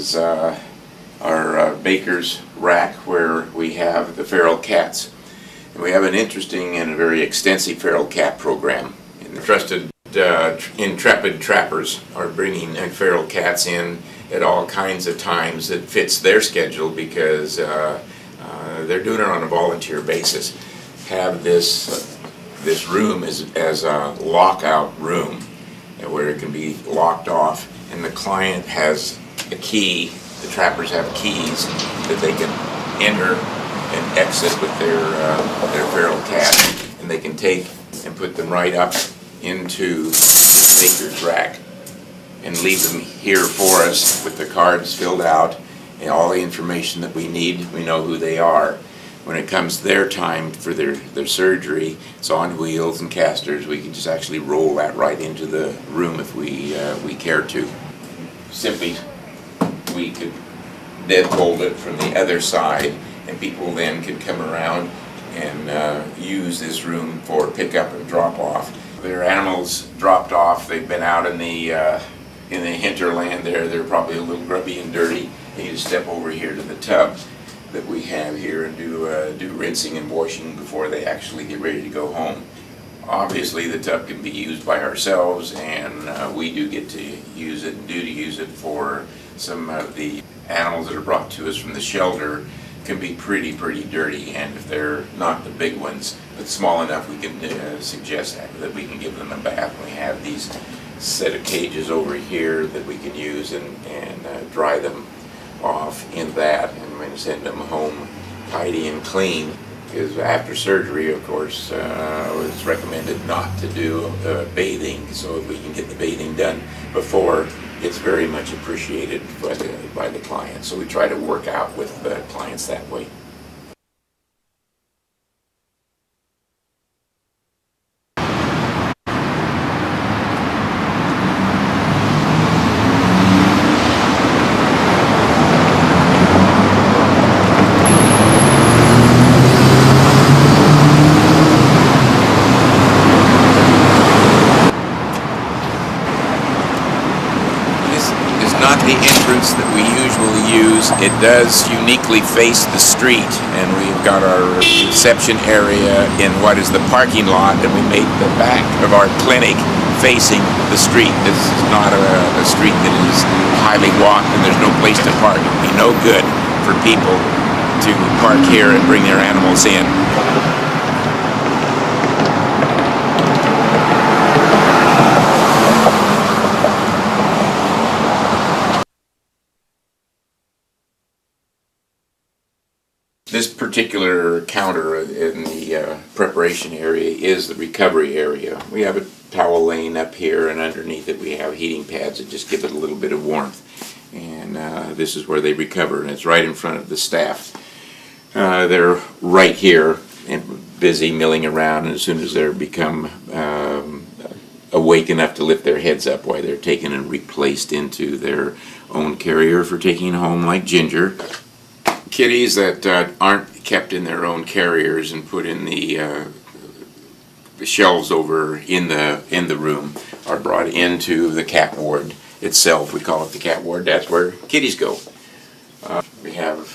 is our baker's rack where we have the feral cats. And we have an interesting and a very extensive feral cat program. And the trusted intrepid trappers are bringing feral cats in at all kinds of times that fits their schedule because they're doing it on a volunteer basis. Have this room as a lockout room where it can be locked off, and the client has a key. The trappers have keys that they can enter and exit with their feral cat, and they can take and put them right up into the baker's rack and leave them here for us with the cards filled out and all the information that we need. We know who they are. When it comes their time for their surgery, it's on wheels and casters. We can just actually roll that right into the room if we care to. Simply, we could deadbolt it from the other side, and people then can come around and use this room for pickup and drop off. Their animals dropped off. They've been out in the hinterland there. They're probably a little grubby and dirty. And you just step over here to the tub that we have here and do rinsing and washing before they actually get ready to go home. Obviously the tub can be used by ourselves, and we do get to use it and do to use it for some of the animals that are brought to us from the shelter. Can be pretty dirty, and if they're not the big ones but small enough, we can suggest that we can give them a bath. We have these set of cages over here that we can use and dry them off in that, and we're going to send them home tidy and clean, because after surgery, of course, it's recommended not to do bathing. So if we can get the bathing done before, it's very much appreciated by the client. So we try to work out with the clients that way. Not the entrance that we usually use. It does uniquely face the street, and we've got our reception area in what is the parking lot, and we made the back of our clinic facing the street. This is not a street that is highly walked, and there's no place to park. It would be no good for people to park here and bring their animals in. This particular counter in the preparation area is the recovery area. We have a towel laying up here, and underneath it we have heating pads that just give it a little bit of warmth. And this is where they recover, and it's right in front of the staff. They're right here and busy milling around, and as soon as they become awake enough to lift their heads up, why they're taken and replaced into their own carrier for taking home, like Ginger. Kitties that aren't kept in their own carriers and put in the shelves over in the room are brought into the cat ward itself. We call it the cat ward. That's where kitties go. We have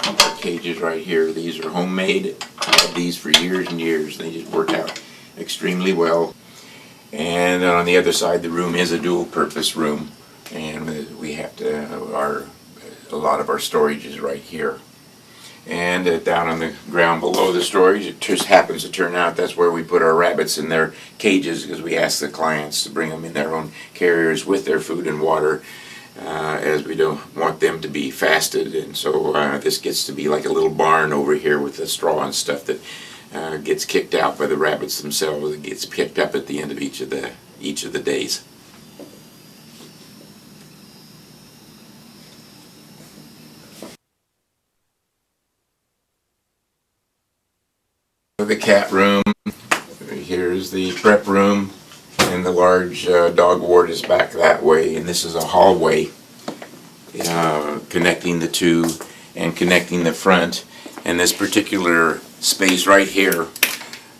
our cages right here. These are homemade. I've had these for years and years. They just work out extremely well. And on the other side, the room is a dual-purpose room, and we have to a lot of our storage is right here. And down on the ground below the storage, it just happens to turn out that's where we put our rabbits in their cages, because we ask the clients to bring them in their own carriers with their food and water, as we don't want them to be fasted. And so this gets to be like a little barn over here with the straw and stuff that gets kicked out by the rabbits themselves. It gets picked up at the end of each of the days. The cat room. Here's the prep room, and the large dog ward is back that way, and this is a hallway connecting the two and connecting the front. And this particular space right here,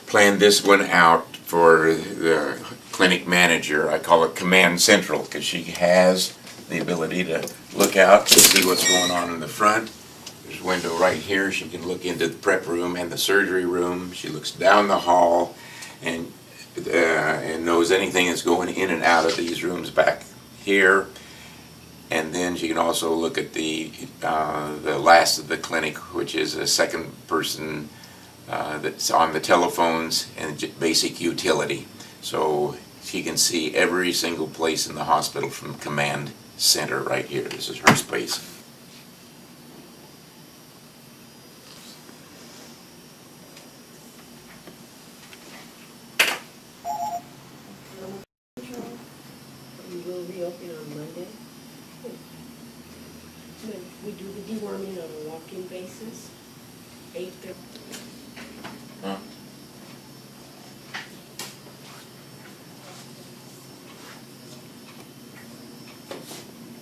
planned this one out for the clinic manager. I call it Command Central, because she has the ability to look out and see what's going on in the front. There's a window right here. She can look into the prep room and the surgery room. She looks down the hall and knows anything that's going in and out of these rooms back here. And then she can also look at the last of the clinic, which is a second person that's on the telephones and basic utility. So she can see every single place in the hospital from command center right here. This is her space. We will reopen on Monday. We do the deworming on a walk-in basis, 8:30. Huh.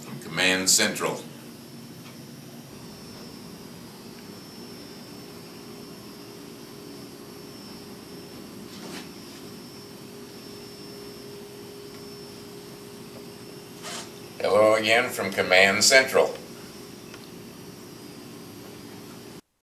From Command Central. Hello again from Command Central.